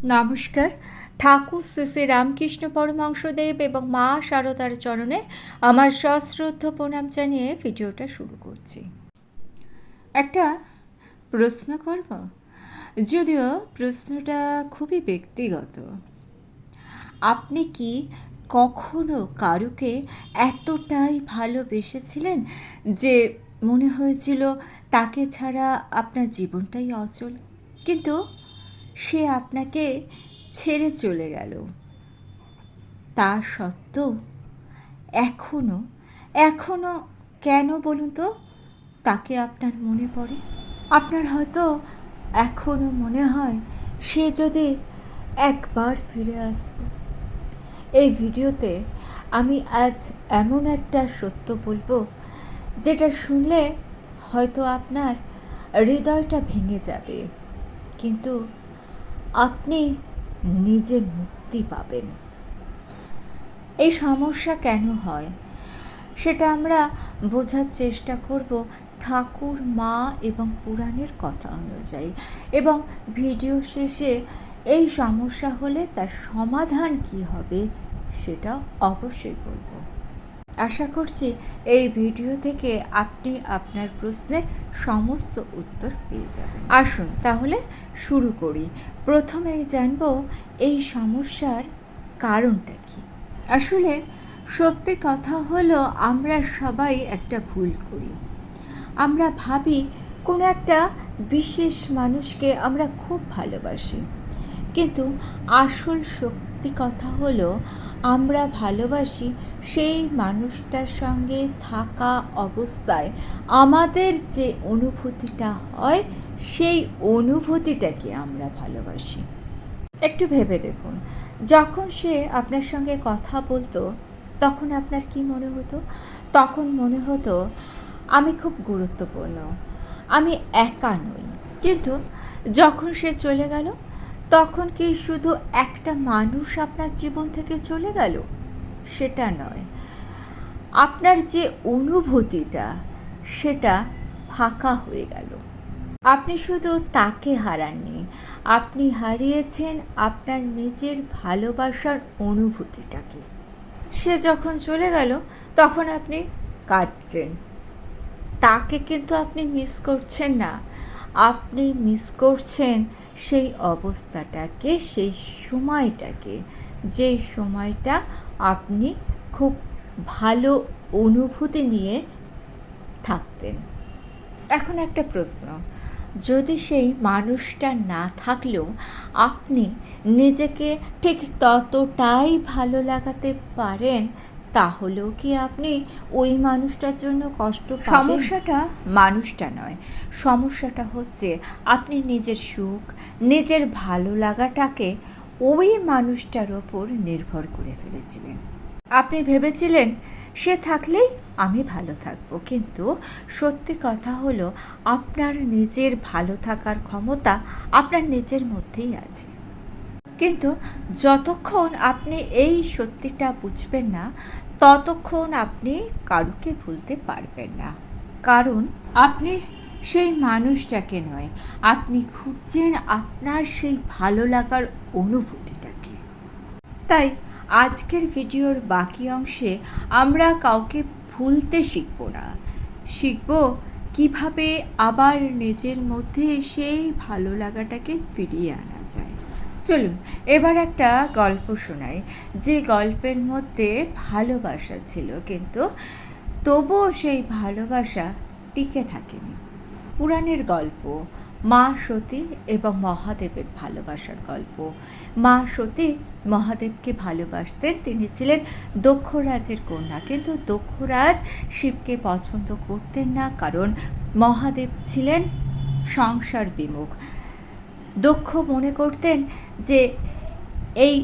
নমস্কার। ঠাকুর শ্রী শ্রী রামকৃষ্ণ পরমহংসদেব এবং মা শারদার চরণে আমার সশ্রদ্ধ প্রণাম জানিয়ে ভিডিওটা শুরু করছি। একটা প্রশ্ন করব, যদিও প্রশ্নটা খুবই ব্যক্তিগত। আপনি কি কখনো কারুকে এতটাই ভালোবেসেছিলেন যে মনে হয়েছিল তাকে ছাড়া আপনার জীবনটাই অচল, কিন্তু সে আপনাকে ছেড়ে চলে গেল? তা সত্ত্বেও এখনো কেন বলুন তো তাকে আপনার মনে পড়ে? আপনার হয়তো এখনো মনে হয় সে যদি একবার ফিরে আসতো। এই ভিডিওতে আমি আজ এমন একটা সত্য বলবো যেটা শুনলে হয়তো আপনার হৃদয়টা ভেঙে যাবে, কিন্তু আপনি নিজে মুক্তি পাবেন। এই সমস্যা কেন হয় সেটা আমরা বোঝার চেষ্টা করব ঠাকুর, মা এবং পুরাণের কথা অনুযায়ী, এবং ভিডিও শেষে এই সমস্যা হলে তার সমাধান কি হবে সেটা অবশ্যই বলবো। আশা করছি এই ভিডিও থেকে আপনি আপনার প্রশ্নের সমস্ত উত্তর পেয়ে যাবেন। আসুন তাহলে শুরু করি। প্রথমেই জানব এই সমস্যার কারণটা কি। আসলে সত্যি কথা হলো, আমরা সবাই একটা ভুল করি। আমরা ভাবি কোনো একটা বিশেষ মানুষকে আমরা খুব ভালোবাসি, কিন্তু আসল সত্যি কথা হলো আমরা ভালোবাসি সেই মানুষটার সঙ্গে থাকা অবস্থায় আমাদের যে অনুভূতিটা হয় সেই অনুভূতিটাকে আমরা ভালোবাসি। একটু ভেবে দেখুন, যখন সে আপনার সঙ্গে কথা বলতো তখন আপনার কি মনে হতো? তখন মনে হতো আমি খুব গুরুত্বপূর্ণ, আমি একা নই। কিন্তু যখন সে চলে গেল তখন কি শুধু একটা মানুষ আপনার জীবন থেকে চলে গেল? সেটা নয়, আপনার যে অনুভূতিটা সেটা ফাঁকা হয়ে গেল। আপনি শুধু তাকে হারাননি, আপনি হারিয়েছেন আপনার নিজের ভালোবাসার অনুভূতিটাকে। সে যখন চলে গেল তখন আপনি কাঁদছেন, তাকে কিন্তু আপনি মিস করছেন না, আপনি মিস করছেন সেই অবস্থাটাকে, সেই সময়টাকে, যেই সময়টা আপনি খুব ভালো অনুভূতি নিয়ে থাকতেন। এখন একটা প্রশ্ন, যদি সেই মানুষটা না থাকলেও আপনি নিজেকে ঠিক ততটাই ভালো লাগাতে পারেন, তাহলেও কি আপনি ওই মানুষটার জন্য কষ্ট পাবেন? সমস্যাটা মানুষটা নয়, সমস্যাটা হচ্ছে আপনি নিজের সুখ, নিজের ভালো লাগাটাকে ওই মানুষটার ওপর নির্ভর করে ফেলেছিলেন। আপনি ভেবেছিলেন সে থাকলেই আমি ভালো থাকবো, কিন্তু সত্যি কথা হলো আপনার নিজের ভালো থাকার ক্ষমতা আপনার নিজের মধ্যেই আছে। কিন্তু যতক্ষণ আপনি এই সত্যিটা বুঝবেন না ততক্ষণ আপনি কারুকে ভুলতে পারবেন না, কারণ আপনি সেই মানুষটাকে নয়, আপনি খুঁজছেন আপনার সেই ভালো লাগার অনুভূতিটাকে। তাই আজকের ভিডিওর বাকি অংশে আমরা কাউকে ভুলতে শিখব না, শিখব কিভাবে আবার নিজের মধ্যে সেই ভালো লাগাটাকে ফিরিয়ে আনা যায়। চলুন এবার একটা গল্প শোনাই, যে গল্পের মধ্যে ভালোবাসা ছিল, কিন্তু তবুও সেই ভালোবাসা টিকে থাকেনি। পুরাণের গল্প, মা সতী এবং মহাদেবের ভালোবাসার গল্প। মা সতী মহাদেবকে ভালোবাসতেন, তিনি ছিলেন দক্ষরাজের কন্যা, কিন্তু দক্ষরাজ শিবকে পছন্দ করতেন না, কারণ মহাদেব ছিলেন সংসার বিমুখ। দক্ষ মনে করতেন যে এই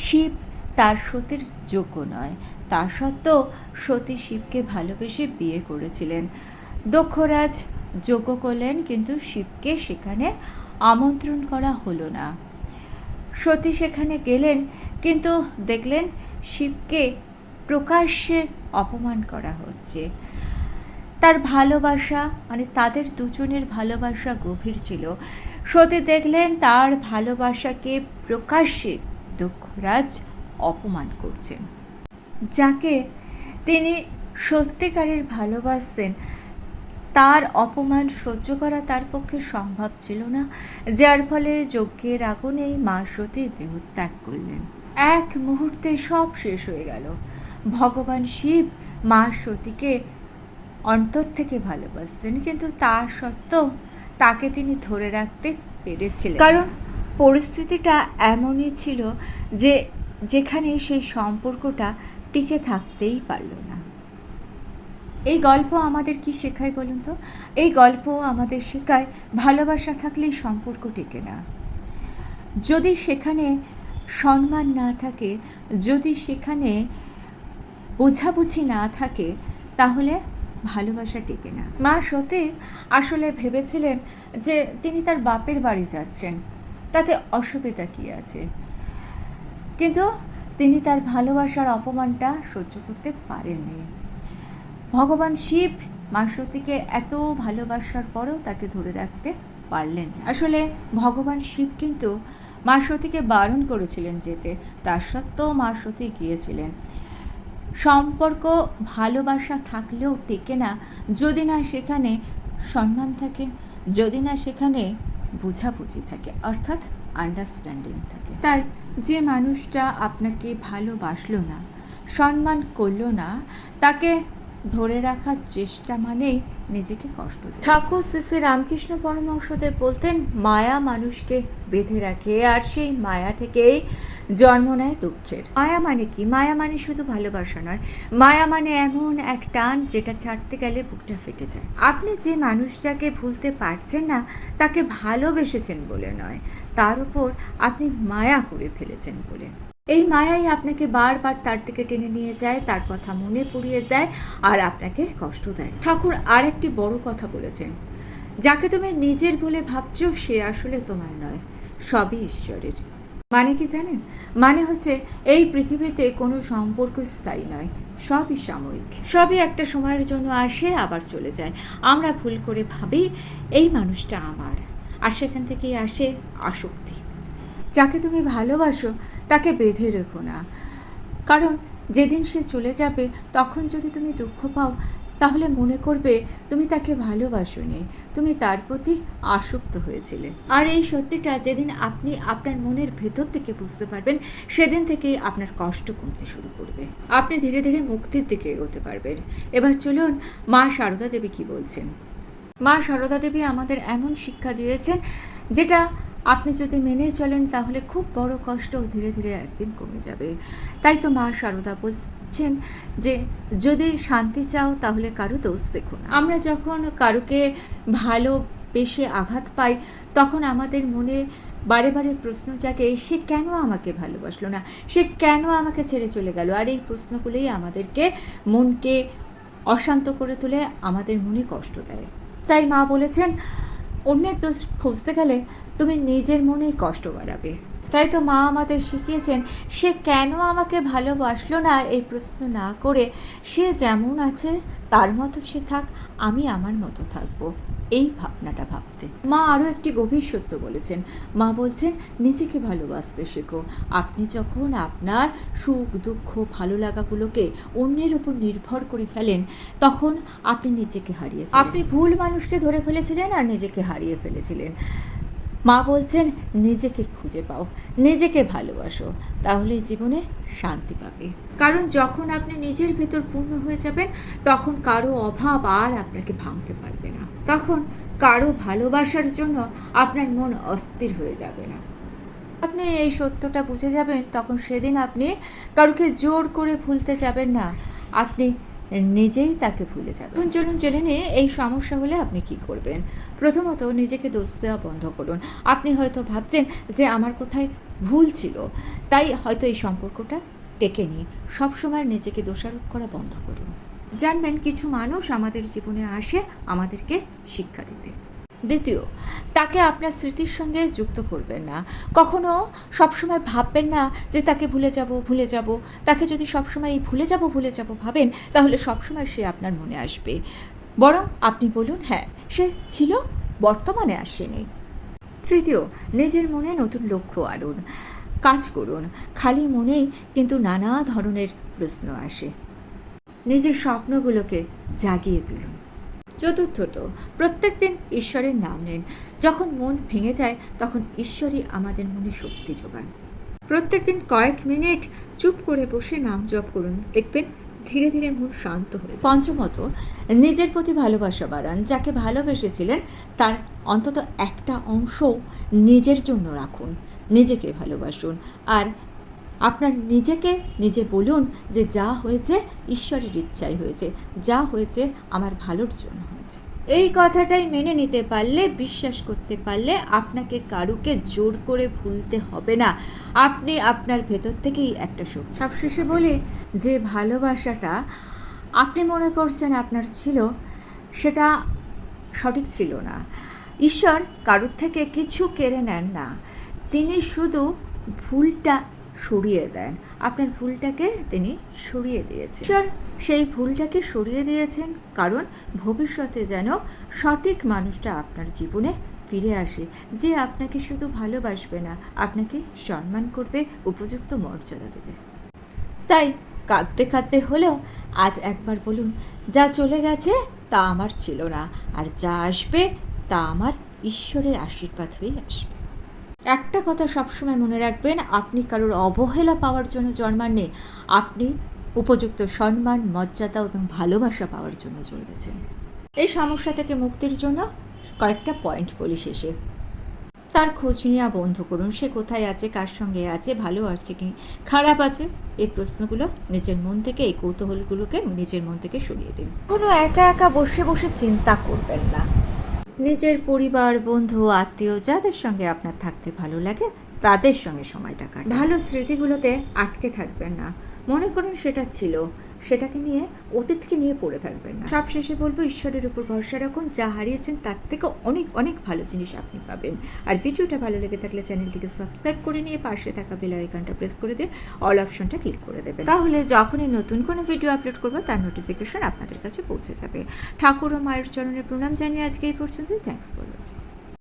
শিব তার সতীর যোগ্য নয়, তা সত্ত্বেও সতী শিবকে ভালোবেসে বিয়ে করেছিলেন। দক্ষরাজ যজ্ঞ করলেন, কিন্তু শিবকে সেখানে আমন্ত্রণ করা হলো না। সতী সেখানে গেলেন, কিন্তু দেখলেন শিবকে প্রকাশ্যে অপমান করা হচ্ছে। তার ভালোবাসা, মানে তাদের দুজনের ভালোবাসা গভীর ছিল, সতী দেখলেন তার ভালোবাসাকে প্রকাশ্যে দক্ষরাজ অপমান করছেন। যাকে তিনি সত্যিকারের ভালোবাসতেন তার অপমান সহ্য করা তার পক্ষে সম্ভব ছিল না, যার ফলে যজ্ঞের আগুনেই মা সতী দেহত্যাগ করলেন। এক মুহূর্তে সব শেষ হয়ে গেল। ভগবান শিব মা সতীকে অন্তর থেকে ভালোবাসতেন, কিন্তু তা সত্ত্বেও তাকে তিনি ধরে রাখতে পেরেছিলেন, কারণ পরিস্থিতিটা এমনই ছিল যে যেখানে সেই সম্পর্কটা টিকে থাকতেই পারল না। এই গল্প আমাদের কি শেখায় বলুন তো? এই গল্প আমাদের শেখায় ভালোবাসা থাকলেই সম্পর্ক টেকে না। যদি সেখানে সম্মান না থাকে, যদি সেখানে বোঝাবুঝি না থাকে, তাহলে ভালোবাসা টেকে না। মা সতী আসলে ভেবেছিলেন যে তিনি তার বাপের বাড়ি যাচ্ছেন, তাতে অসুবিধা কী আছে, কিন্তু তিনি তার ভালোবাসার অপমানটা সহ্য করতে পারেননি। ভগবান শিব মা সতীকে এত ভালোবাসার পরেও তাকে ধরে রাখতে পারলেন না। আসলে ভগবান শিব কিন্তু মা সতীকে বারণ করেছিলেন যেতে, তার সত্ত্বেও মা সতী গিয়েছিলেন। সম্পর্ক ভালোবাসা থাকলেও টেকে না যদি না সেখানে সম্মান থাকে, যদি না সেখানে বোঝাবুঝি থাকে, অর্থাৎ আন্ডারস্ট্যান্ডিং থাকে। তাই যে মানুষটা আপনাকে ভালোবাসলো না, সম্মান করলো না, তাকে ধরে রাখার চেষ্টা মানেই নিজেকে কষ্ট দেয়। ঠাকুর শ্রী শ্রী রামকৃষ্ণ পরমহংসদেব বলতেন, মায়া মানুষকে বেঁধে রাখে, আর সেই মায়া থেকেই জন্ম নেয় দুঃখের। মায়া মানে কি? মায়া মানে শুধু ভালোবাসা নয়, মায়া মানে এমন এক টান যেটা ছাড়তে গেলে বুকটা ফেটে যায়। আপনি যে মানুষটাকে ভুলতে পারছেন না তাকে ভালোবেসেছেন বলে নয়, তার উপর আপনি মায়া করে ফেলেছেন বলে। এই মায়াই আপনাকে বারবার তার দিকে টেনে নিয়ে যায়, তার কথা মনে পড়িয়ে দেয় আর আপনাকে কষ্ট দেয়। ঠাকুর আর একটি বড় কথা বলেছেন, যাকে তুমি নিজের বলে ভাবছো সে আসলে তোমার নয়, সবই ঈশ্বরের। মানে কি জানেন? মানে হচ্ছে এই পৃথিবীতে কোনো সম্পর্ক স্থায়ী নয়, সবই সাময়িক, সবই একটা সময়ের জন্য আসে আবার চলে যায়। আমরা ভুল করে ভাবি এই মানুষটা আমার, আর সেখান থেকেই আসে আসক্তি। যাকে তুমি ভালোবাসো তাকে বেঁধে রেখো না, কারণ যেদিন সে চলে যাবে তখন যদি তুমি দুঃখ পাও তাহলে মনে করবে তুমি তাকে ভালোবাসোনি, তুমি তার প্রতি আসক্ত হয়েছিলে। আর এই সত্যিটা যেদিন আপনি আপনার মনের ভেতর থেকে বুঝতে পারবেন, সেদিন থেকেই আপনার কষ্ট কমতে শুরু করবে, আপনি ধীরে ধীরে মুক্তির দিকে এগোতে পারবেন। এবার চলুন মা সারদা দেবী কী বলছেন। মা সারদা দেবী আমাদের এমন শিক্ষা দিয়েছেন যেটা আপনি যদি মেনে চলেন তাহলে খুব বড় কষ্ট ধীরে ধীরে একদিন কমে যাবে। তাই তো মা সারদা বলছেন যে যদি শান্তি চাও তাহলে কারো দোষ দেখো না। আমরা যখন কারোকে ভালোবেসে আঘাত পাই তখন আমাদের মনে বারে বারে প্রশ্ন জাগে, সে কেন আমাকে ভালোবাসলো না, সে কেন আমাকে ছেড়ে চলে গেল। আর এই প্রশ্নগুলোই আমাদেরকে মনকে অশান্ত করে তোলে, আমাদের মনে কষ্ট দেয়। তাই মা বলেছেন, অন্যের দোষ খুঁজতে গেলে তুমি নিজের মনেই কষ্ট বাড়াবে। তাই তো মা আমাদের শিখিয়েছেন, সে কেন আমাকে ভালোবাসলো না এই প্রশ্ন না করে সে যেমন আছে তার মতো সে থাক, আমি আমার মতো থাকবো, এই ভাবনাটা ভাবতে। মা আরও একটি গভীর সত্য বলেছেন। মা বলছেন, নিজেকে ভালোবাসতে শেখো। আপনি যখন আপনার সুখ দুঃখ ভালো লাগাগুলোকে অন্যের উপর নির্ভর করে ফেলেন তখন আপনি নিজেকে হারিয়ে ফেলেন। আপনি ভুল মানুষকে ধরে ফেলেছিলেন আর নিজেকে হারিয়ে ফেলেছিলেন। মা বলছেন, নিজেকে খুঁজে পাও, নিজেকে ভালোবাসো, তাহলে জীবনে শান্তি পাবে। কারণ যখন আপনি নিজের ভেতর পূর্ণ হয়ে যাবেন তখন কারো অভাব আর আপনাকে ভাঙতে পারবে না, তখন কারো ভালোবাসার জন্য আপনার মন অস্থির হয়ে যাবে না। আপনি এই সত্যটা বুঝে যাবেন তখন সেদিন আপনি কারোকে জোর করে ভুলতে যাবেন না, আপনি নিজেই তাকে ভুলে যাবেন। এখন চলুন জেনে নিয়ে এই সমস্যা হলে আপনি কি করবেন। প্রথমত, নিজেকে দোষ দেওয়া বন্ধ করুন। আপনি হয়তো ভাবছেন যে আমার কোথায় ভুল ছিল, তাই হয়তো এই সম্পর্কটা টেকেনি। সবসময় নিজেকে দোষারোপ করা বন্ধ করুন। জানবেন, কিছু মানুষ আমাদের জীবনে আসে আমাদেরকে শিক্ষা দিতে। দ্বিতীয়, তাকে আপনার স্মৃতির সঙ্গে যুক্ত করবেন না। কখনো সবসময় ভাববেন না যে তাকে ভুলে যাব। তাকে যদি সবসময় এই ভুলে যাব ভাবেন তাহলে সবসময় সে আপনার মনে আসবে। বরং আপনি বলুন, হ্যাঁ সে ছিল, বর্তমানে আসেনি। তৃতীয়, নিজের মনে নতুন লক্ষ্য আনুন, কাজ করুন। খালি মনেই কিন্তু নানা ধরনের প্রশ্ন আসে। নিজের স্বপ্নগুলোকে জাগিয়ে তুলুন। চতুর্থত, প্রত্যেক দিন ঈশ্বরের নাম নিন। যখন মন ভেঙে যায় তখন ঈশ্বরই আমাদের মনে শক্তি যোগান। প্রত্যেক দিন কয়েক মিনিট চুপ করে বসে নাম জপ করুন, দেখবেন ধীরে ধীরে মন শান্ত হয়ে যায়। পঞ্চমত, নিজের প্রতি ভালোবাসা বাড়ান। যাকে ভালোবেসেছিলেন তার অন্তত একটা অংশ নিজের জন্য রাখুন। নিজেকে ভালোবাসুন আর আপনার নিজেকে নিজে বলুন যে যা হয়েছে ঈশ্বরের ইচ্ছাই হয়েছে, যা হয়েছে আমার ভালোর জন্য হয়েছে। এই কথাটাই মেনে নিতে পারলে, বিশ্বাস করতে পারলে আপনাকে কারুকে জোর করে ভুলতে হবে না। আপনি আপনার ভেতর থেকেই একটা সুখ। সবশেষে বলি যে ভালোবাসাটা আপনি মনে করছেন আপনার ছিল, সেটা সঠিক ছিল না। ঈশ্বর কারুর থেকে কিছু কেড়ে নেন না, তিনি শুধু ভুলটা সরিয়ে দেন। আপনার ভুলটাকে তিনি সরিয়ে দিয়েছেন। ঈশ্বর সেই ভুলটাকে সরিয়ে দিয়েছেন কারণ ভবিষ্যতে যেন সঠিক মানুষটা আপনার জীবনে ফিরে আসে, যে আপনাকে শুধু ভালোবাসবে না, আপনাকে সম্মান করবে, উপযুক্ত মর্যাদা দেবে। তাই কাঁদতে কাঁদতে হলেও আজ একবার বলুন, যা চলে গেছে তা আমার ছিল না, আর যা আসবে তা আমার ঈশ্বরের আশীর্বাদ হয়েই আসবে। একটা কথা সবসময় মনে রাখবেন, আপনি কারোর অবহেলা পাওয়ার জন্য জন্মাননি, আপনি উপযুক্ত সম্মান, মর্যাদা এবং ভালোবাসা পাওয়ার জন্য জন্মেছেন। এই সমস্যা থেকে মুক্তির জন্য কয়েকটা পয়েন্ট বলি শেষে। তার খোঁজ নেওয়া বন্ধ করুন। সে কোথায় আছে, কার সঙ্গে আছে, ভালো আছে কি খারাপ আছে, এই প্রশ্নগুলো নিজের মন থেকে, এই কৌতূহলগুলোকে নিজের মন থেকে সরিয়ে দিন। কোনো একা একা বসে বসে চিন্তা করবেন না। নিজের পরিবার, বন্ধু, আত্মীয় যাদের সঙ্গে আপনার থাকতে ভালো লাগে তাদের সঙ্গে সময়টা কাটান। ভালো স্মৃতিগুলোতে আটকে থাকবেন না। মনে করুন সেটা ছিল, সেটাকে নিয়ে, অতীতকে নিয়ে পড়ে থাকবেন না। সবশেষে বলবো, ঈশ্বরের উপর ভরসা রাখুন। যা হারিয়েছেন তার থেকে অনেক অনেক ভালো জিনিস আপনি পাবেন। আর ভিডিওটা ভালো লেগে থাকলে চ্যানেলটিকে সাবস্ক্রাইব করে নিয়ে পাশে থাকা বেল আইকনটা প্রেস করে দিয়ে অল অপশনটা ক্লিক করে দেবেন। তাহলে যখনই নতুন কোনো ভিডিও আপলোড করবো তার নোটিফিকেশন আপনাদের কাছে পৌঁছে যাবে। ঠাকুর ও মায়ের চরণে প্রণাম জানিয়ে আজকে এই পর্যন্তই। Thanks for watching.